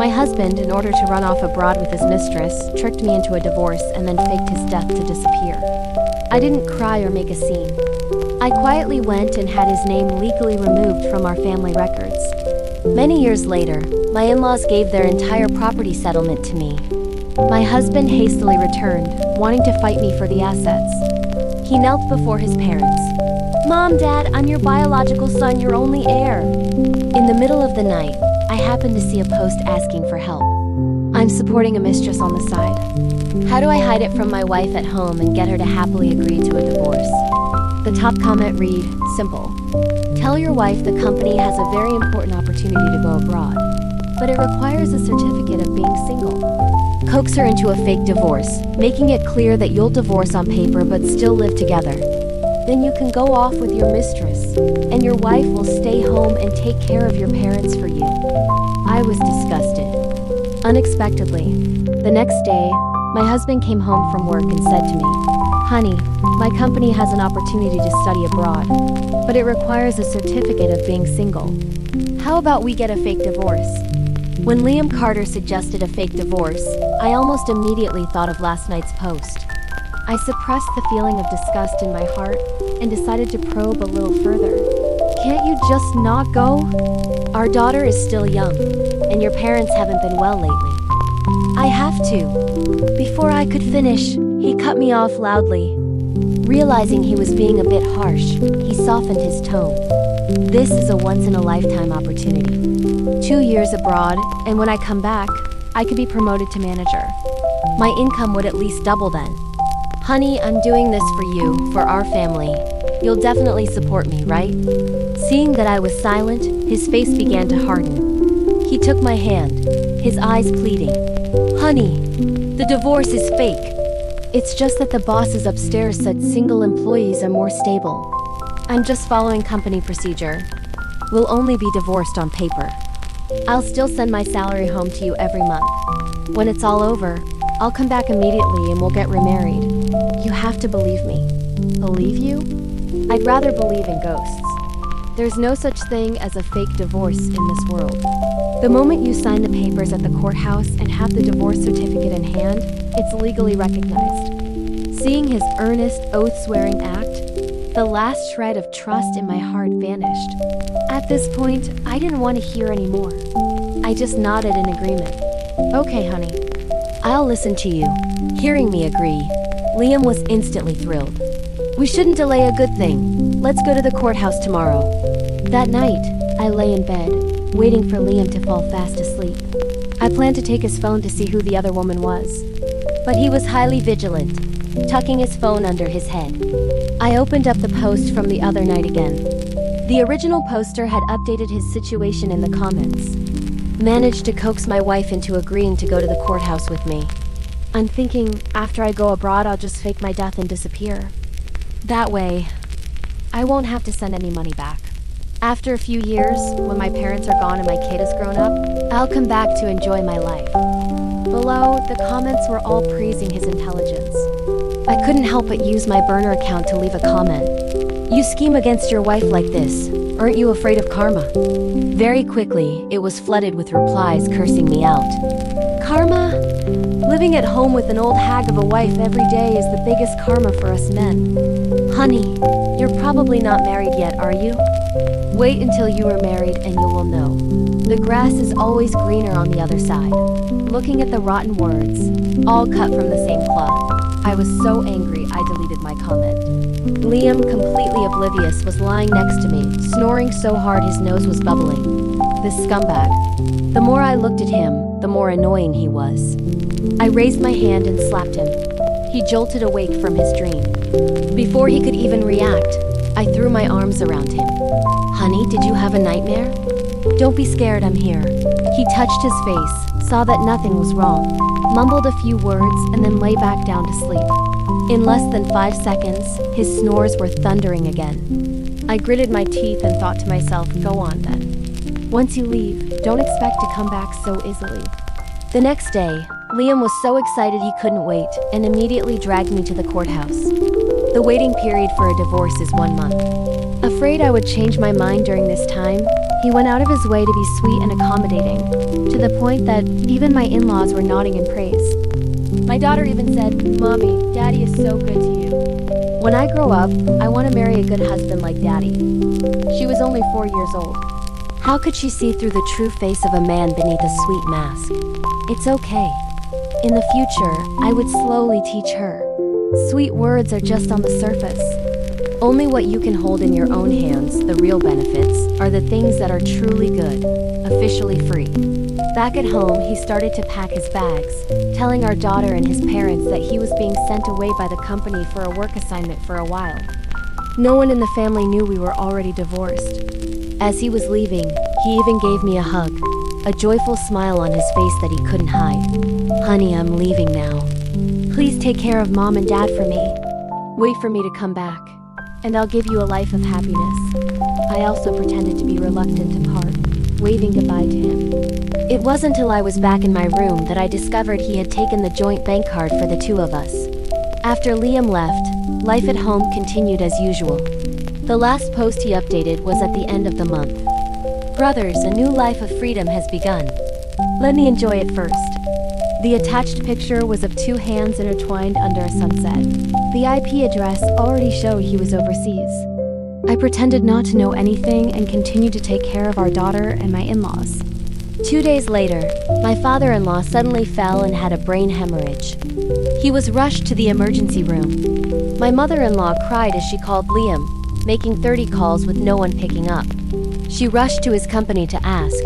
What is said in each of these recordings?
My husband, in order to run off abroad with his mistress, tricked me into a divorce and then faked his death to disappear. I didn't cry or make a scene. I quietly went and had his name legally removed from our family records. Many years later, my in-laws gave their entire property settlement to me. My husband hastily returned, wanting to fight me for the assets. He knelt before his parents. "Mom, Dad, I'm your biological son, your only heir." In the middle of the night, I happened to see a post asking for help. I'm supporting a mistress on the side. How do I hide it from my wife at home and get her to happily agree to a divorce? The top comment read, simple. Tell your wife the company has a very important opportunity to go abroad, but it requires a certificate of being single. Coax her into a fake divorce, making it clear that you'll divorce on paper but still live together. Then you can go off with your mistress, and your wife will stay home and take care of your parents for you. I was disgusted. Unexpectedly, the next day, my husband came home from work and said to me, "Honey, my company has an opportunity to study abroad, but it requires a certificate of being single. How about we get a fake divorce?" When Liam Carter suggested a fake divorce, I almost immediately thought of last night's post. I suppressed the feeling of disgust in my heart and decided to probe a little further. Can't you just not go? Our daughter is still young, and your parents haven't been well lately. I have to. Before I could finish, he cut me off loudly. Realizing he was being a bit harsh, he softened his tone. This is a once-in-a-lifetime opportunity. 2 years abroad, and when I come back, I could be promoted to manager. My income would at least double then. "Honey, I'm doing this for you, for our family. You'll definitely support me, right?" Seeing that I was silent, his face began to harden. He took my hand, his eyes pleading. "Honey, the divorce is fake. It's just that the bosses upstairs said single employees are more stable. I'm just following company procedure. We'll only be divorced on paper. I'll still send my salary home to you every month. When it's all over, I'll come back immediately and we'll get remarried. You have to believe me." Believe you? I'd rather believe in ghosts. There's no such thing as a fake divorce in this world. The moment you sign the papers at the courthouse and have the divorce certificate in hand, it's legally recognized. Seeing his earnest, oath-swearing act, the last shred of trust in my heart vanished. At this point, I didn't want to hear any more. I just nodded in agreement. "Okay, honey. I'll listen to you." Hearing me agree, Liam was instantly thrilled. "We shouldn't delay a good thing. Let's go to the courthouse tomorrow." That night, I lay in bed, waiting for Liam to fall fast asleep. I planned to take his phone to see who the other woman was, but he was highly vigilant, tucking his phone under his head. I opened up the post from the other night again. The original poster had updated his situation in the comments. Managed to coax my wife into agreeing to go to the courthouse with me. I'm thinking, after I go abroad, I'll just fake my death and disappear. That way, I won't have to send any money back. After a few years, when my parents are gone and my kid has grown up, I'll come back to enjoy my life. Below, the comments were all praising his intelligence. I couldn't help but use my burner account to leave a comment. "You scheme against your wife like this. Aren't you afraid of karma?" Very quickly, it was flooded with replies cursing me out. "Karma? Living at home with an old hag of a wife every day is the biggest karma for us men. Honey, you're probably not married yet, are you? Wait until you are married and you will know. The grass is always greener on the other side." Looking at the rotten words, all cut from the same cloth, I was so angry I deleted my comment. Liam, completely oblivious, was lying next to me, snoring so hard his nose was bubbling. This scumbag. The more I looked at him, the more annoying he was. I raised my hand and slapped him. He jolted awake from his dream. Before he could even react, I threw my arms around him. "Honey, did you have a nightmare? Don't be scared, I'm here." He touched his face, saw that nothing was wrong, mumbled a few words, and then lay back down to sleep. In less than 5 seconds, his snores were thundering again. I gritted my teeth and thought to myself, go on then. Once you leave, don't expect to come back so easily. The next day, Liam was so excited he couldn't wait and immediately dragged me to the courthouse. The waiting period for a divorce is 1 month. Afraid I would change my mind during this time, He went out of his way to be sweet and accommodating, to the point that even my in-laws were nodding in praise. My daughter even said, "Mommy, Daddy is so good to you. When I grow up, I want to marry a good husband like Daddy." She was only 4 years old. How could she see through the true face of a man beneath a sweet mask? It's okay. In the future, I would slowly teach her. Sweet words are just on the surface. Only what you can hold in your own hands, the real benefits, are the things that are truly good, officially free. Back at home, he started to pack his bags, telling our daughter and his parents that he was being sent away by the company for a work assignment for a while. No one in the family knew we were already divorced. As he was leaving, he even gave me a hug, a joyful smile on his face that he couldn't hide. "Honey, I'm leaving now. Please take care of Mom and Dad for me. Wait for me to come back, and I'll give you a life of happiness." I also pretended to be reluctant to part, waving goodbye to him. It wasn't until I was back in my room that I discovered he had taken the joint bank card for the two of us. After Liam left, life at home continued as usual. The last post he updated was at the end of the month. "Brothers, a new life of freedom has begun. Let me enjoy it first." The attached picture was of two hands intertwined under a sunset. The IP address already showed he was overseas. I pretended not to know anything and continued to take care of our daughter and my in-laws. 2 days later, my father-in-law suddenly fell and had a brain hemorrhage. He was rushed to the emergency room. My mother-in-law cried as she called Liam, making 30 calls with no one picking up. She rushed to his company to ask,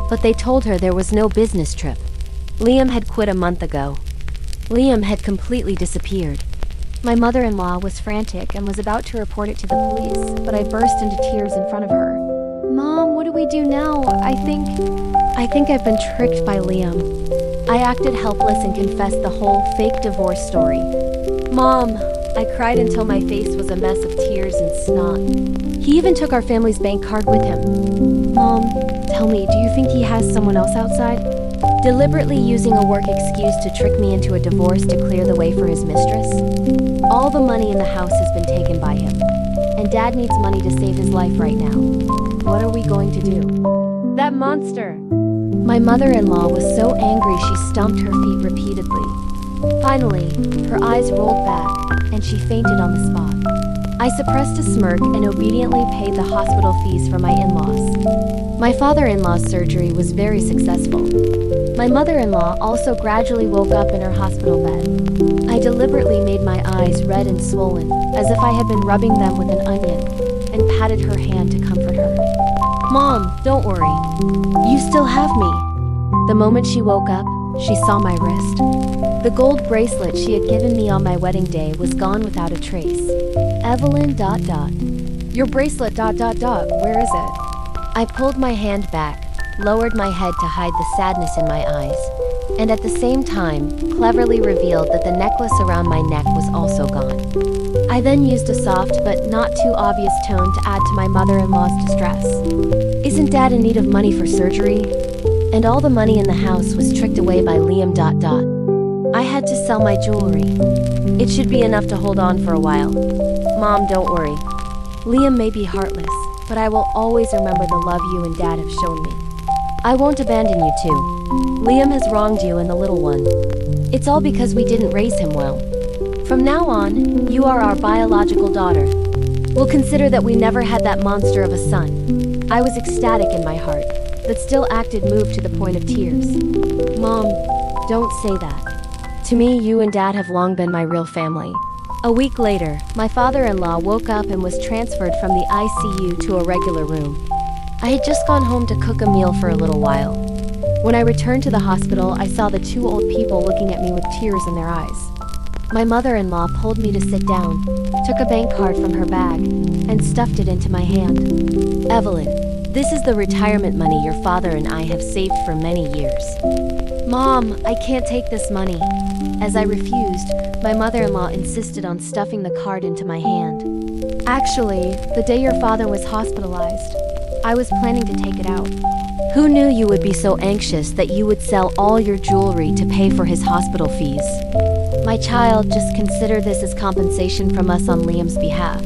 but they told her there was no business trip. Liam had quit a month ago. Liam had completely disappeared. My mother-in-law was frantic and was about to report it to the police, but I burst into tears in front of her. "Mom, what do we do now? I think I've been tricked by Liam." I acted helpless and confessed the whole fake divorce story. "Mom," I cried until my face was a mess of tears and snot. "He even took our family's bank card with him." "Mom, tell me, do you think he has someone else outside?" Deliberately using a work excuse to trick me into a divorce to clear the way for his mistress. All the money in the house has been taken by him, and Dad needs money to save his life right now. What are we going to do? "That monster!" My mother-in-law was so angry she stomped her feet repeatedly. Finally, her eyes rolled back, and she fainted on the spot. I suppressed a smirk and obediently paid the hospital fees for my in-laws. My father-in-law's surgery was very successful. My mother-in-law also gradually woke up in her hospital bed. I deliberately made my eyes red and swollen, as if I had been rubbing them with an onion, and patted her hand to comfort her. "Mom, don't worry. You still have me." The moment she woke up, she saw my wrist. The gold bracelet she had given me on my wedding day was gone without a trace. Evelyn ... Your bracelet ... Where is it? I pulled my hand back, lowered my head to hide the sadness in my eyes, and at the same time, cleverly revealed that the necklace around my neck was also gone. I then used a soft but not too obvious tone to add to my mother-in-law's distress. "Isn't Dad in need of money for surgery?" And all the money in the house was tricked away by Liam ... I had to sell my jewelry. It should be enough to hold on for a while. "Mom, don't worry. Liam may be heartless, but I will always remember the love you and Dad have shown me. I won't abandon you too. Liam has wronged you and the little one. It's all because we didn't raise him well. From now on, you are our biological daughter. We'll consider that we never had that monster of a son." I was ecstatic in my heart, but still acted moved to the point of tears. "Mom, don't say that. To me, you and Dad have long been my real family." A week later, my father-in-law woke up and was transferred from the ICU to a regular room. I had just gone home to cook a meal for a little while. When I returned to the hospital, I saw the two old people looking at me with tears in their eyes. My mother-in-law pulled me to sit down, took a bank card from her bag, and stuffed it into my hand. "Evelyn, this is the retirement money your father and I have saved for many years." "Mom, I can't take this money." As I refused, my mother-in-law insisted on stuffing the card into my hand. "Actually, the day your father was hospitalized, I was planning to take it out." "Who knew you would be so anxious that you would sell all your jewelry to pay for his hospital fees?" "My child, just consider this as compensation from us on Liam's behalf.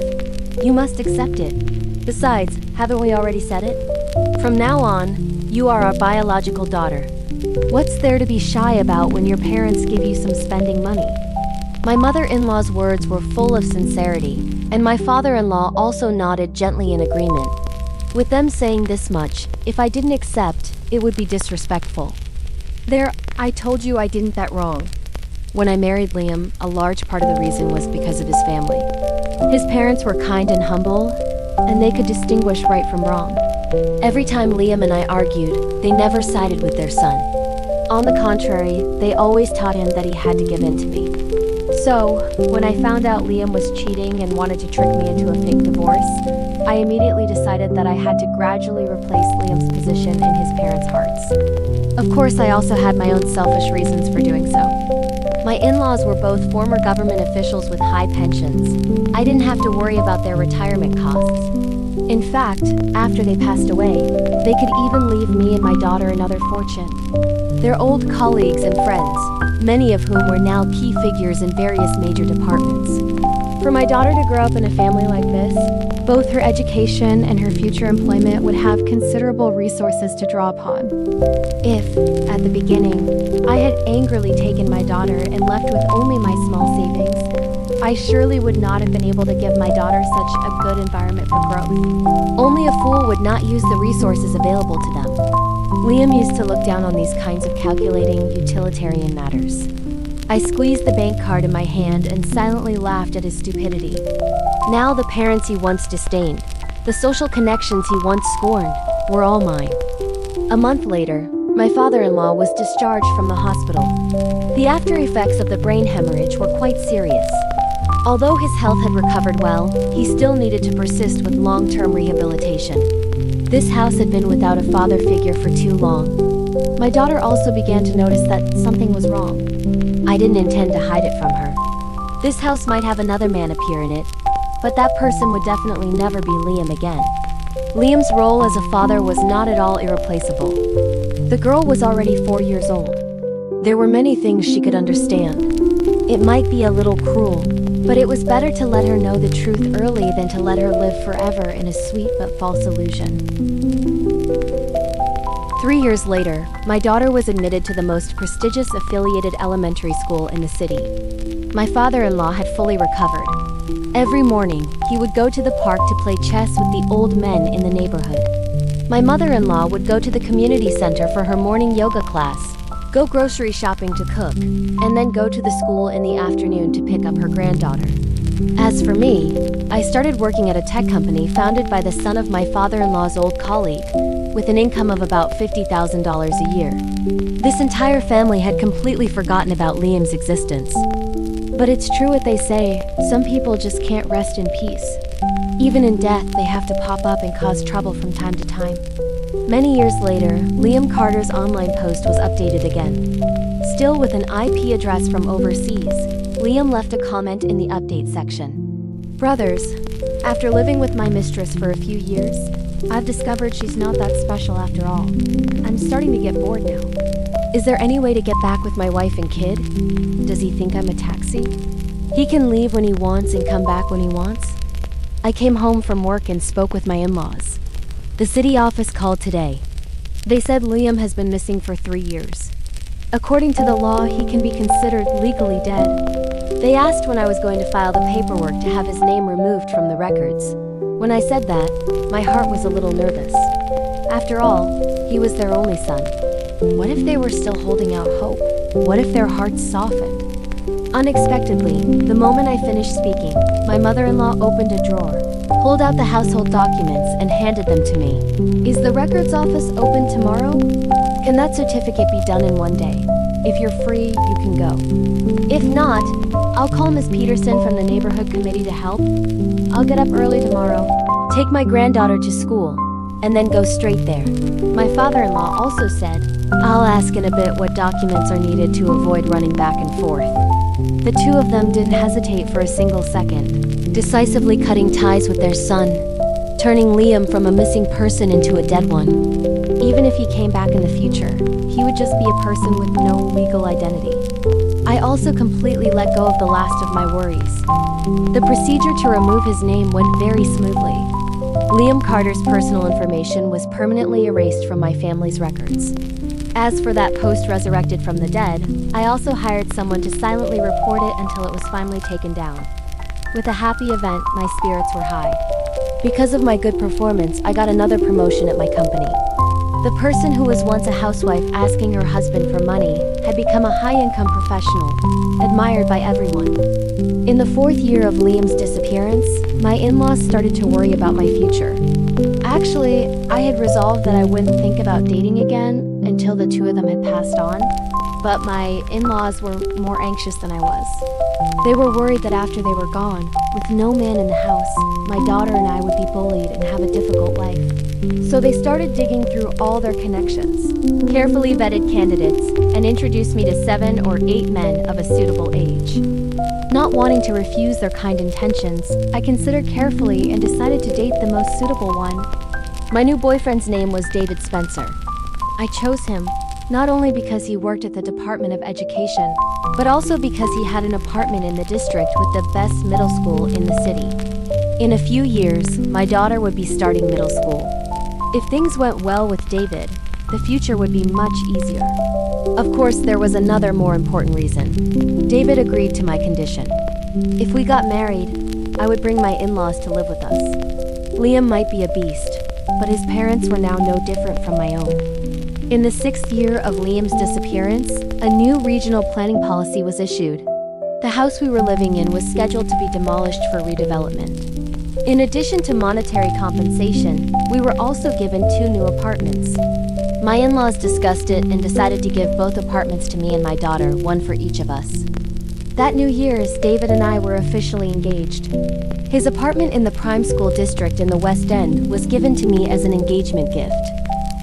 You must accept it. Besides, haven't we already said it? From now on, you are our biological daughter. What's there to be shy about when your parents give you some spending money? My mother-in-law's words were full of sincerity, and my father-in-law also nodded gently in agreement. With them saying this much, if I didn't accept, it would be disrespectful. I told you I didn't that wrong. When I married Liam, a large part of the reason was because of his family. His parents were kind and humble, and they could distinguish right from wrong. Every time Liam and I argued, they never sided with their son. On the contrary, they always taught him that he had to give in to me. So, when I found out Liam was cheating and wanted to trick me into a fake divorce, I immediately decided that I had to gradually replace Liam's position in his parents' hearts. Of course, I also had my own selfish reasons for doing so. My in-laws were both former government officials with high pensions. I didn't have to worry about their retirement costs. In fact, after they passed away, they could even leave me and my daughter another fortune. They're old colleagues and friends, many of whom were now key figures in various major departments. For my daughter to grow up in a family like this, both her education and her future employment would have considerable resources to draw upon. If, at the beginning, I had angrily taken my daughter and left with only my small savings, I surely would not have been able to give my daughter such a good environment for growth. Only a fool would not use the resources available to them. Liam used to look down on these kinds of calculating, utilitarian matters. I squeezed the bank card in my hand and silently laughed at his stupidity. Now the parents he once disdained, the social connections he once scorned, were all mine. A month later, my father-in-law was discharged from the hospital. The after effects of the brain hemorrhage were quite serious. Although his health had recovered well, he still needed to persist with long-term rehabilitation. This house had been without a father figure for too long. My daughter also began to notice that something was wrong. I didn't intend to hide it from her. This house might have another man appear in it, but that person would definitely never be Liam again. Liam's role as a father was not at all irreplaceable. The girl was already 4 years old. There were many things she could understand. It might be a little cruel, but it was better to let her know the truth early than to let her live forever in a sweet but false illusion. 3 years later, my daughter was admitted to the most prestigious affiliated elementary school in the city. My father-in-law had fully recovered. Every morning, he would go to the park to play chess with the old men in the neighborhood. My mother-in-law would go to the community center for her morning yoga class, go grocery shopping to cook, and then go to the school in the afternoon to pick up her granddaughter. As for me, I started working at a tech company founded by the son of my father-in-law's old colleague, with an income of about $50,000 a year. This entire family had completely forgotten about Liam's existence. But it's true what they say, some people just can't rest in peace. Even in death, they have to pop up and cause trouble from time to time. Many years later, Liam Carter's online post was updated again. Still with an IP address from overseas, Liam left a comment in the update section. Brothers, after living with my mistress for a few years, I've discovered she's not that special after all. I'm starting to get bored now. Is there any way to get back with my wife and kid? Does he think I'm a taxi? He can leave when he wants and come back when he wants? I came home from work and spoke with my in-laws. The city office called today. They said Liam has been missing for 3 years. According to the law, he can be considered legally dead. They asked when I was going to file the paperwork to have his name removed from the records. When I said that, my heart was a little nervous. After all, he was their only son. What if they were still holding out hope? What if their hearts softened? Unexpectedly, the moment I finished speaking, my mother-in-law opened a drawer, pulled out the household documents, and handed them to me. Is the records office open tomorrow? Can that certificate be done in one day? If you're free, you can go. If not, I'll call Miss Peterson from the neighborhood committee to help. I'll get up early tomorrow, take my granddaughter to school, and then go straight there. My father-in-law also said, I'll ask in a bit what documents are needed to avoid running back and forth. The two of them didn't hesitate for a single second, decisively cutting ties with their son, turning Liam from a missing person into a dead one. Even if he came back in the future, he would just be a person with no legal identity. I also completely let go of the last of my worries. The procedure to remove his name went very smoothly. Liam Carter's personal information was permanently erased from my family's records. As for that post resurrected from the dead, I also hired someone to silently report it until it was finally taken down. With a happy event, my spirits were high. Because of my good performance, I got another promotion at my company. The person who was once a housewife asking her husband for money had become a high-income professional, admired by everyone. In the 4th year of Liam's disappearance, my in-laws started to worry about my future. Actually, I had resolved that I wouldn't think about dating again until the two of them had passed on, but my in-laws were more anxious than I was. They were worried that after they were gone, with no man in the house, my daughter and I would be bullied and have a difficult life. So they started digging through all their connections, carefully vetted candidates, and introduced me to 7 or 8 men of a suitable age. Not wanting to refuse their kind intentions, I considered carefully and decided to date the most suitable one. My new boyfriend's name was David Spencer. I chose him, not only because he worked at the Department of Education, but also because he had an apartment in the district with the best middle school in the city. In a few years, my daughter would be starting middle school. If things went well with David, the future would be much easier. Of course, there was another more important reason. David agreed to my condition. If we got married, I would bring my in-laws to live with us. Liam might be a beast, but his parents were now no different from my own. In the 6th year of Liam's disappearance, a new regional planning policy was issued. The house we were living in was scheduled to be demolished for redevelopment. In addition to monetary compensation, we were also given 2 new apartments. My in-laws discussed it and decided to give both apartments to me and my daughter, one for each of us. That New Year's, David and I were officially engaged. His apartment in the prime school district in the West End was given to me as an engagement gift.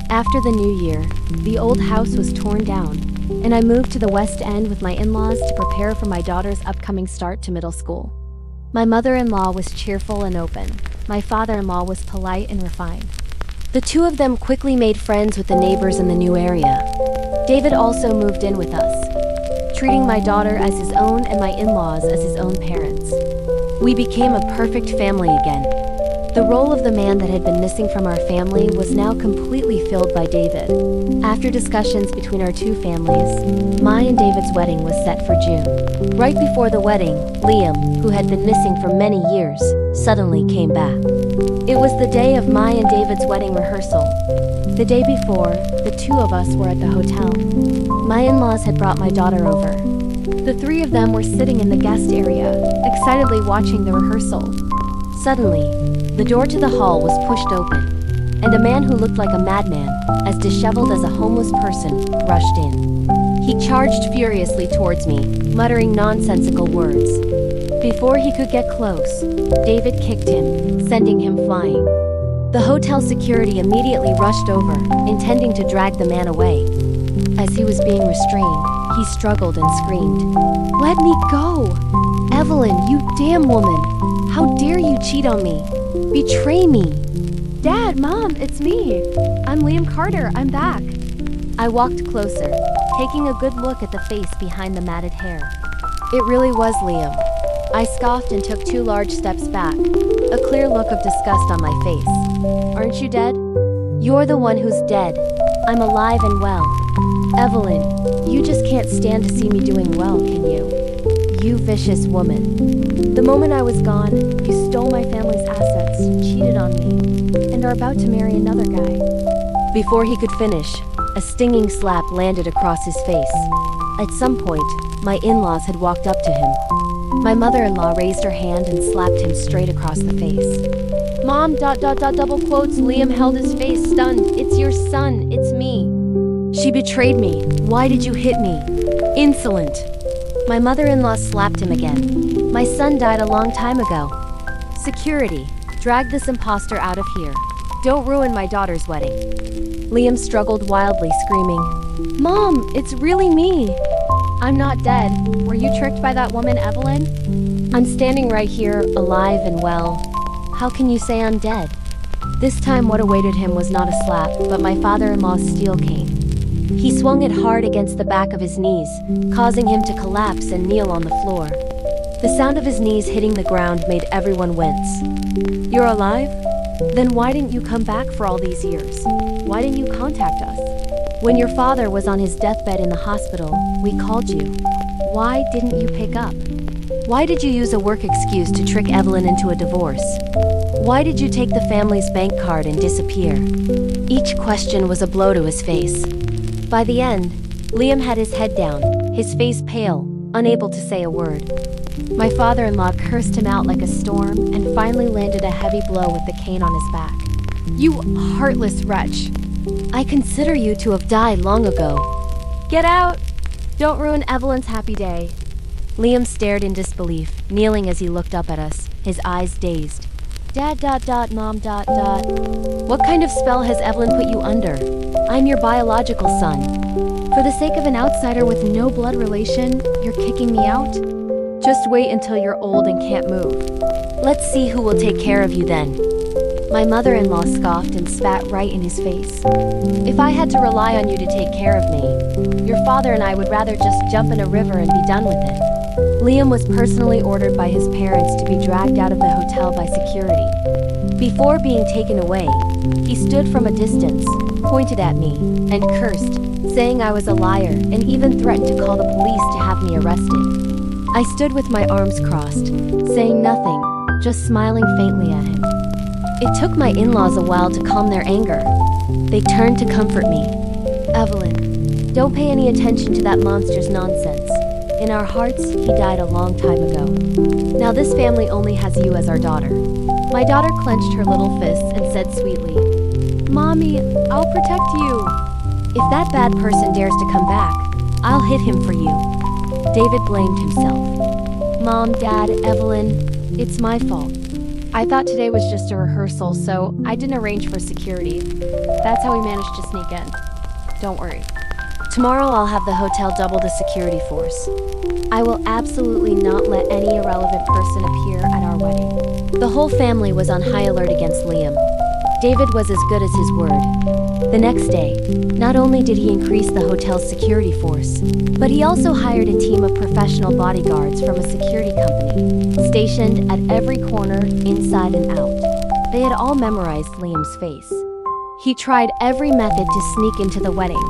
After the new year, the old house was torn down, and I moved to the West End with my in-laws to prepare for my daughter's upcoming start to middle school. My mother-in-law was cheerful and open. My father-in-law was polite and refined. The two of them quickly made friends with the neighbors in the new area. David also moved in with us, treating my daughter as his own and my in-laws as his own parents. We became a perfect family again. The role of the man that had been missing from our family was now completely filled by David. After discussions between our two families, my and David's wedding was set for June. Right before the wedding, Liam, who had been missing for many years, suddenly came back. It was the day of my and David's wedding rehearsal. The day before, the two of us were at the hotel. My in-laws had brought my daughter over. The 3 of them were sitting in the guest area, excitedly watching the rehearsal. Suddenly, the door to the hall was pushed open, and a man who looked like a madman, as disheveled as a homeless person, rushed in. He charged furiously towards me, muttering nonsensical words. Before he could get close, David kicked him, sending him flying. The hotel security immediately rushed over, intending to drag the man away. As he was being restrained, he struggled and screamed, "Let me go! Evelyn, you damn woman! How dare you cheat on me? Betray me!" "Dad, Mom, it's me. I'm Liam Carter, I'm back." I walked closer, taking a good look at the face behind the matted hair. It really was Liam. I scoffed and took 2 large steps back, a clear look of disgust on my face. "Aren't you dead?" "You're the one who's dead. I'm alive and well." "Evelyn, you just can't stand to see me doing well, can you? You vicious woman. The moment I was gone, you stole my family's assets, cheated on me, and are about to marry another guy." Before he could finish, a stinging slap landed across his face. At some point, my in-laws had walked up to him. My mother-in-law raised her hand and slapped him straight across the face. "Mom, ... double quotes, Liam held his face, stunned. It's your son, it's me." "She betrayed me. Why did you hit me? Insolent." My mother-in-law slapped him again. "My son died a long time ago." "Security, drag this imposter out of here. Don't ruin my daughter's wedding." Liam struggled wildly, screaming, "Mom, it's really me. I'm not dead. Were you tricked by that woman, Evelyn? I'm standing right here, alive and well. How can you say I'm dead?" This time what awaited him was not a slap, but my father-in-law's steel cane. He swung it hard against the back of his knees, causing him to collapse and kneel on the floor. The sound of his knees hitting the ground made everyone wince. "You're alive? Then why didn't you come back for all these years? Why didn't you contact us? When your father was on his deathbed in the hospital, we called you. Why didn't you pick up? Why did you use a work excuse to trick Evelyn into a divorce? Why did you take the family's bank card and disappear? Each question was a blow to his face. By the end, Liam had his head down, his face pale, unable to say a word. My father-in-law cursed him out like a storm and finally landed a heavy blow with the cane on his back. You heartless wretch. I consider you to have died long ago. Get out! Don't ruin Evelyn's happy day. Liam stared in disbelief, kneeling as he looked up at us, his eyes dazed. Dad, Mom, What kind of spell has Evelyn put you under? I'm your biological son. For the sake of an outsider with no blood relation, you're kicking me out? Just wait until you're old and can't move. Let's see who will take care of you then. My mother-in-law scoffed and spat right in his face. If I had to rely on you to take care of me, your father and I would rather just jump in a river and be done with it. Liam was personally ordered by his parents to be dragged out of the hotel by security. Before being taken away, he stood from a distance, pointed at me, and cursed, saying I was a liar and even threatened to call the police to have me arrested. I stood with my arms crossed, saying nothing, just smiling faintly at him. It took my in-laws a while to calm their anger. They turned to comfort me. Evelyn, don't pay any attention to that monster's nonsense. In our hearts, he died a long time ago. Now this family only has you as our daughter. My daughter clenched her little fists and said sweetly, Mommy, I'll protect you. If that bad person dares to come back, I'll hit him for you. David blamed himself. Mom, Dad, Evelyn, it's my fault. I thought today was just a rehearsal, so I didn't arrange for security. That's how we managed to sneak in. Don't worry. Tomorrow I'll have the hotel double the security force. I will absolutely not let any irrelevant person appear at our wedding. The whole family was on high alert against Liam. David was as good as his word. The next day, not only did he increase the hotel's security force, but he also hired a team of professional bodyguards from a security company, stationed at every corner, inside and out. They had all memorized Liam's face. He tried every method to sneak into the wedding,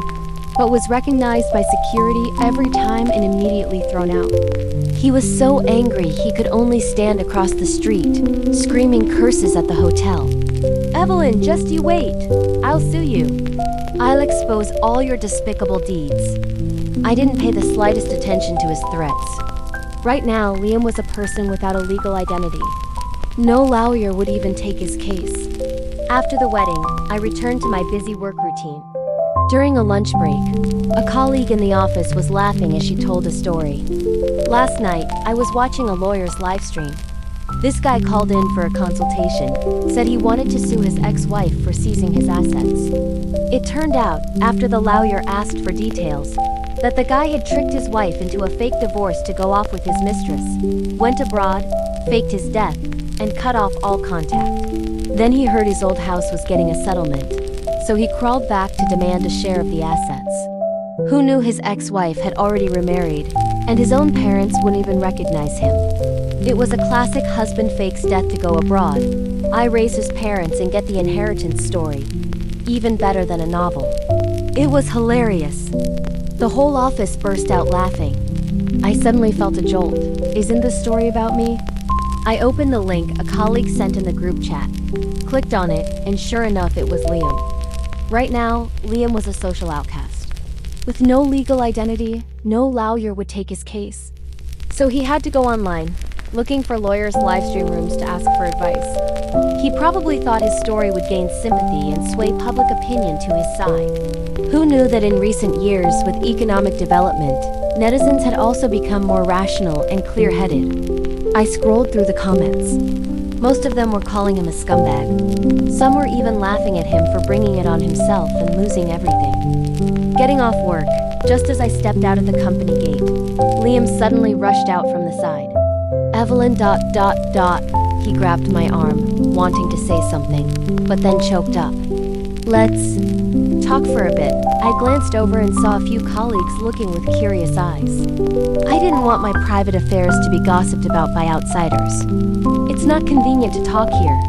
but was recognized by security every time and immediately thrown out. He was so angry he could only stand across the street, screaming curses at the hotel. Evelyn, just you wait. I'll sue you. I'll expose all your despicable deeds. I didn't pay the slightest attention to his threats. Right now, Liam was a person without a legal identity. No lawyer would even take his case. After the wedding, I returned to my busy work routine. During a lunch break, a colleague in the office was laughing as she told a story. Last night, I was watching a lawyer's live stream. This guy called in for a consultation, said he wanted to sue his ex-wife for seizing his assets. It turned out, after the lawyer asked for details, that the guy had tricked his wife into a fake divorce to go off with his mistress, went abroad, faked his death, and cut off all contact. Then he heard his old house was getting a settlement, so he crawled back to demand a share of the assets. Who knew his ex-wife had already remarried, and his own parents wouldn't even recognize him? It was a classic husband fakes death to go abroad. I raise his parents and get the inheritance story. Even better than a novel. It was hilarious. The whole office burst out laughing. I suddenly felt a jolt. Isn't this story about me? I opened the link a colleague sent in the group chat, clicked on it, and sure enough, it was Liam. Right now, Liam was a social outcast. With no legal identity, no lawyer would take his case. So he had to go online, looking for lawyers' livestream rooms to ask for advice. He probably thought his story would gain sympathy and sway public opinion to his side. Who knew that in recent years, with economic development, netizens had also become more rational and clear-headed? I scrolled through the comments. Most of them were calling him a scumbag. Some were even laughing at him for bringing it on himself and losing everything. Getting off work, just as I stepped out of the company gate, Liam suddenly rushed out from the side. Evelyn ... He grabbed my arm, wanting to say something, but then choked up. Let's talk for a bit. I glanced over and saw a few colleagues looking with curious eyes. I didn't want my private affairs to be gossiped about by outsiders. It's not convenient to talk here.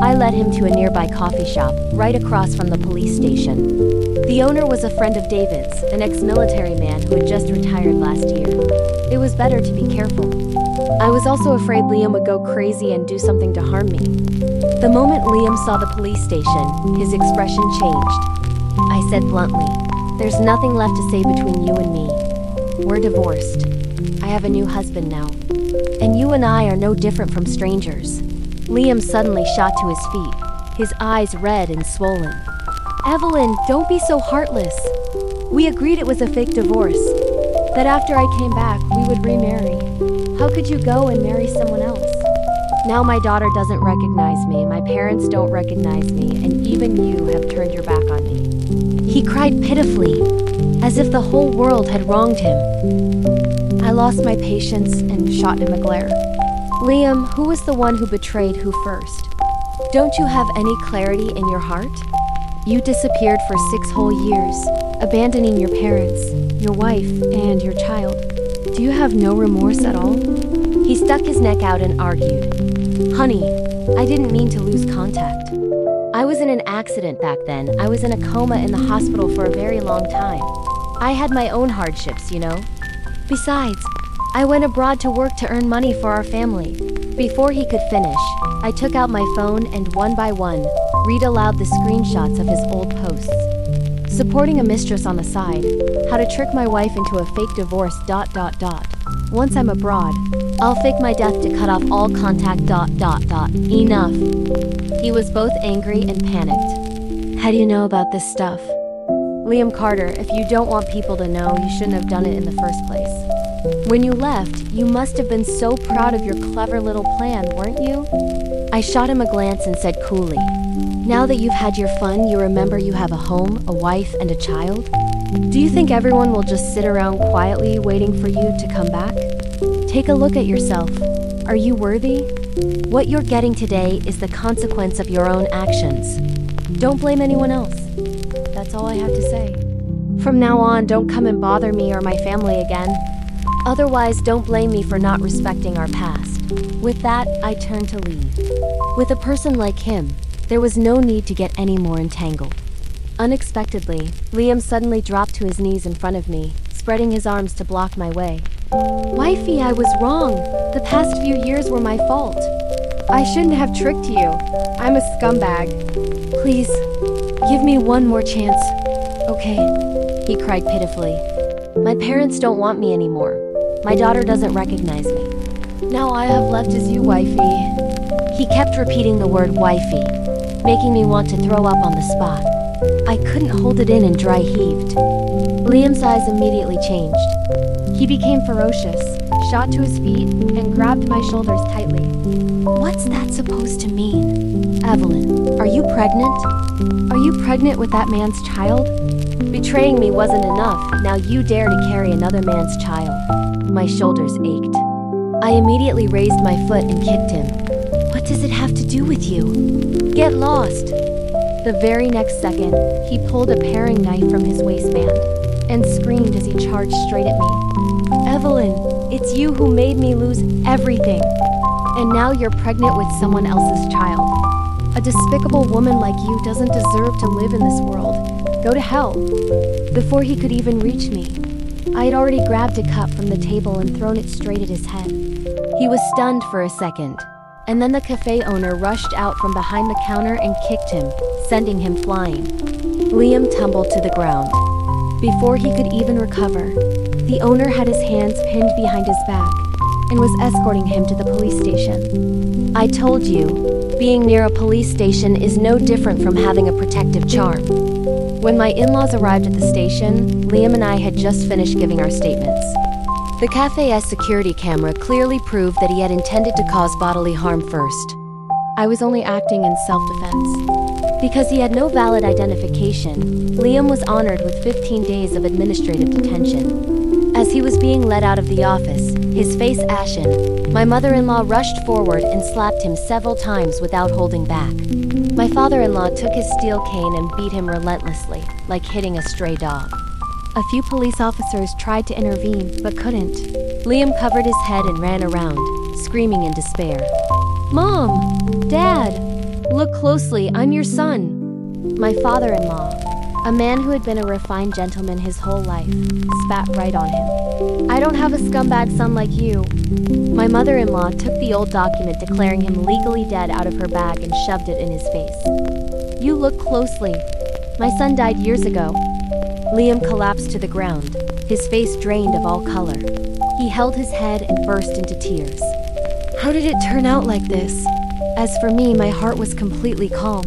I led him to a nearby coffee shop, right across from the police station. The owner was a friend of David's, an ex-military man who had just retired last year. It was better to be careful. I was also afraid Liam would go crazy and do something to harm me. The moment Liam saw the police station, his expression changed. I said bluntly, "There's nothing left to say between you and me. We're divorced. I have a new husband now. And you and I are no different from strangers." Liam suddenly shot to his feet, his eyes red and swollen. "Evelyn, don't be so heartless. We agreed it was a fake divorce, that after I came back, we would remarry. How could you go and marry someone else? Now my daughter doesn't recognize me, my parents don't recognize me, and even you have turned your back on me." He cried pitifully, as if the whole world had wronged him. I lost my patience and shot him a glare. "Liam, who was the one who betrayed who first? Don't you have any clarity in your heart? You disappeared for 6 whole years, abandoning your parents, your wife, and your child. Do you have no remorse at all?" He stuck his neck out and argued. "Honey, I didn't mean to lose contact. I was in an accident back then. I was in a coma in the hospital for a very long time. I had my own hardships, you know. Besides, I went abroad to work to earn money for our family." Before he could finish, I took out my phone and one by one, read aloud the screenshots of his old posts. Supporting a mistress on the side, how to trick my wife into a fake divorce ... Once I'm abroad, I'll fake my death to cut off all contact ... Enough. He was both angry and panicked. "How do you know about this stuff?" "Liam Carter, if you don't want people to know, you shouldn't have done it in the first place. When you left, you must have been so proud of your clever little plan, weren't you?" I shot him a glance and said coolly, "Now that you've had your fun, you remember you have a home, a wife, and a child? Do you think everyone will just sit around quietly waiting for you to come back? Take a look at yourself. Are you worthy? What you're getting today is the consequence of your own actions. Don't blame anyone else." That's all I have to say. From now on, don't come and bother me or my family again. Otherwise, don't blame me for not respecting our past. With that, I turned to leave. With a person like him, there was no need to get any more entangled. Unexpectedly, Liam suddenly dropped to his knees in front of me, spreading his arms to block my way. "Wifey, I was wrong. The past few years were my fault. I shouldn't have tricked you. I'm a scumbag. Please, give me one more chance, okay?" He cried pitifully. "My parents don't want me anymore. My daughter doesn't recognize me. Now I have left as you, wifey." He kept repeating the word wifey, making me want to throw up on the spot. I couldn't hold it in and dry heaved. Liam's eyes immediately changed. He became ferocious, shot to his feet, and grabbed my shoulders tightly. "What's that supposed to mean? Evelyn, are you pregnant? Are you pregnant with that man's child? Betraying me wasn't enough, now you dare to carry another man's child." My shoulders ached. I immediately raised my foot and kicked him. "What does it have to do with you? Get lost!" The very next second, he pulled a paring knife from his waistband and screamed as he charged straight at me. "Evelyn, it's you who made me lose everything. And now you're pregnant with someone else's child. A despicable woman like you doesn't deserve to live in this world. Go to hell." Before he could even reach me, I had already grabbed a cup from the table and thrown it straight at his head. He was stunned for a second, and then the cafe owner rushed out from behind the counter and kicked him, sending him flying. Liam tumbled to the ground. Before he could even recover, the owner had his hands pinned behind his back and was escorting him to the police station. I told you, being near a police station is no different from having a protective charm. When my in-laws arrived at the station, Liam and I had just finished giving our statements. The cafe's security camera clearly proved that he had intended to cause bodily harm first. I was only acting in self-defense. Because he had no valid identification, Liam was honored with 15 days of administrative detention. As he was being led out of the office, his face ashen, my mother-in-law rushed forward and slapped him several times without holding back. My My father-in-law took his steel cane and beat him relentlessly, like hitting a stray dog. A few police officers tried to intervene, but couldn't. Liam covered his head and ran around, screaming in despair. "Mom! Dad! Look closely, I'm your son!" My father-in-law, a man who had been a refined gentleman his whole life, spat right on him. "I don't have a scumbag son like you." My mother-in-law took the old document declaring him legally dead out of her bag and shoved it in his face. "You look closely. My son died years ago." Liam collapsed to the ground, his face drained of all color. He held his head and burst into tears. How did it turn out like this? As for me, my heart was completely calm.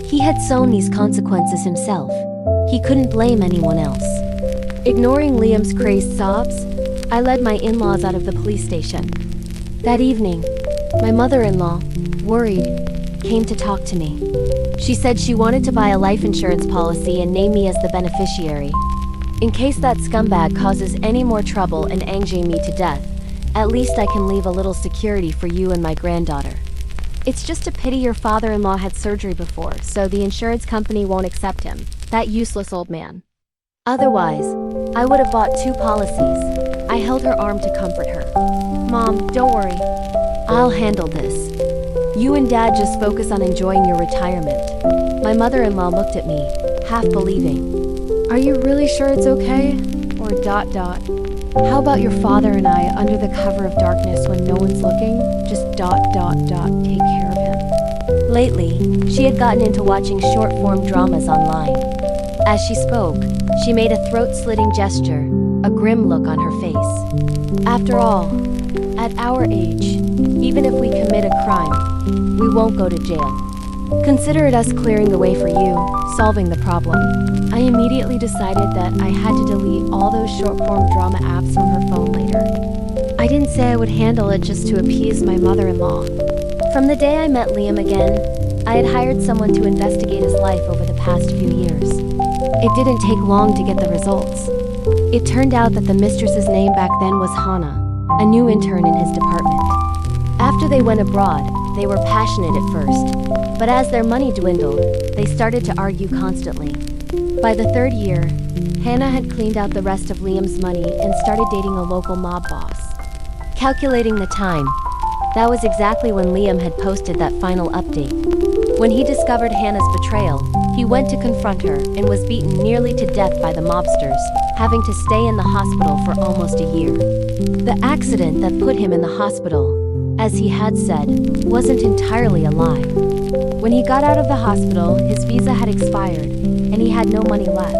He had sown these consequences himself. He couldn't blame anyone else. Ignoring Liam's crazed sobs, I led my in-laws out of the police station. That evening, my mother-in-law, worried, came to talk to me. She said she wanted to buy a life insurance policy and name me as the beneficiary. In case that scumbag causes any more trouble and angers me to death, at least I can leave a little security for you and my granddaughter. It's just a pity your father-in-law had surgery before, so the insurance company won't accept him, that useless old man. Otherwise, I would have bought 2 policies. I held her arm to comfort her. "Mom, don't worry. I'll handle this. You and Dad just focus on enjoying your retirement." My mother-in-law looked at me, half believing. "Are you really sure it's okay?" Or ... How about your father and I, under the cover of darkness when no one's looking, just ... take care of him? Lately, she had gotten into watching short-form dramas online. As she spoke, she made a throat-slitting gesture, a grim look on her face. "After all, at our age, even if we commit a crime, we won't go to jail. Consider it us clearing the way for you, solving the problem." I immediately decided that I had to delete all those short-form drama apps from her phone later. I didn't say I would handle it just to appease my mother-in-law. From the day I met Liam again, I had hired someone to investigate his life over the past few years. It didn't take long to get the results. It turned out that the mistress's name back then was Hannah, a new intern in his department. After they went abroad, they were passionate at first, but as their money dwindled, they started to argue constantly. By the 3rd year, Hannah had cleaned out the rest of Liam's money and started dating a local mob boss. Calculating the time, that was exactly when Liam had posted that final update. When he discovered Hannah's betrayal, he went to confront her and was beaten nearly to death by the mobsters, having to stay in the hospital for almost a year. The accident that put him in the hospital, as he had said, wasn't entirely a lie. When he got out of the hospital, his visa had expired, and he had no money left.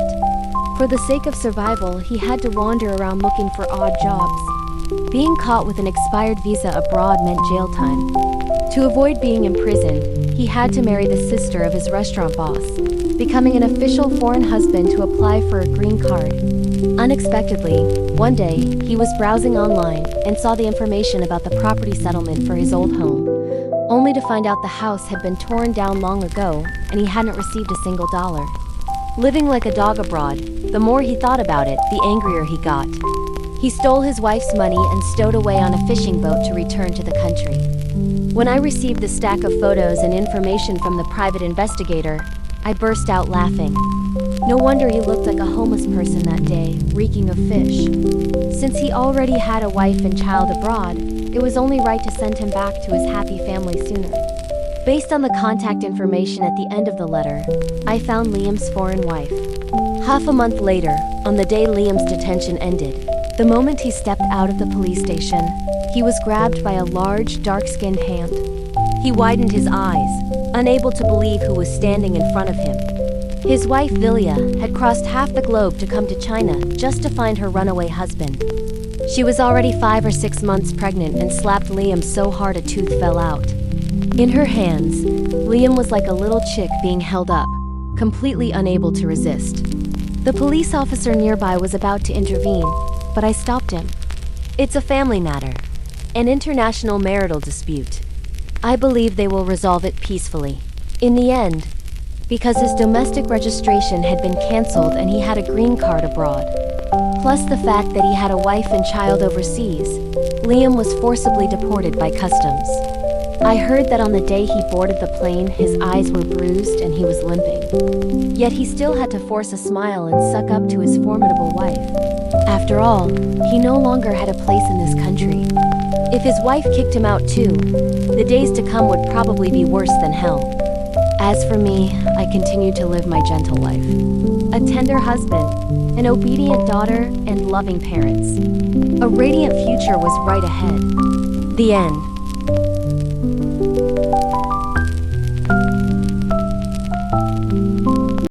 For the sake of survival, he had to wander around looking for odd jobs. Being caught with an expired visa abroad meant jail time. To avoid being imprisoned, he had to marry the sister of his restaurant boss, becoming an official foreign husband to apply for a green card. Unexpectedly, one day, he was browsing online and saw the information about the property settlement for his old home, only to find out the house had been torn down long ago and he hadn't received a single dollar. Living like a dog abroad, the more he thought about it, the angrier he got. He stole his wife's money and stowed away on a fishing boat to return to the country. When I received the stack of photos and information from the private investigator, I burst out laughing. No wonder he looked like a homeless person that day, reeking of fish. Since he already had a wife and child abroad, it was only right to send him back to his happy family sooner. Based on the contact information at the end of the letter, I found Liam's foreign wife. Half a month later, on the day Liam's detention ended, the moment he stepped out of the police station, he was grabbed by a large, dark-skinned hand. He widened his eyes, unable to believe who was standing in front of him. His wife, Vilya, had crossed half the globe to come to China just to find her runaway husband. She was already 5 or 6 months pregnant and slapped Liam so hard a tooth fell out. In her hands, Liam was like a little chick being held up, completely unable to resist. The police officer nearby was about to intervene, but I stopped him. It's a family matter, an international marital dispute. I believe they will resolve it peacefully. In the end, because his domestic registration had been canceled and he had a green card abroad, plus the fact that he had a wife and child overseas, Liam was forcibly deported by customs. I heard that on the day he boarded the plane, his eyes were bruised and he was limping. Yet he still had to force a smile and suck up to his formidable wife. After all, he no longer had a place in this country. If his wife kicked him out too, the days to come would probably be worse than hell. As for me, I continued to live my gentle life. A tender husband, an obedient daughter, and loving parents. A radiant future was right ahead. The end.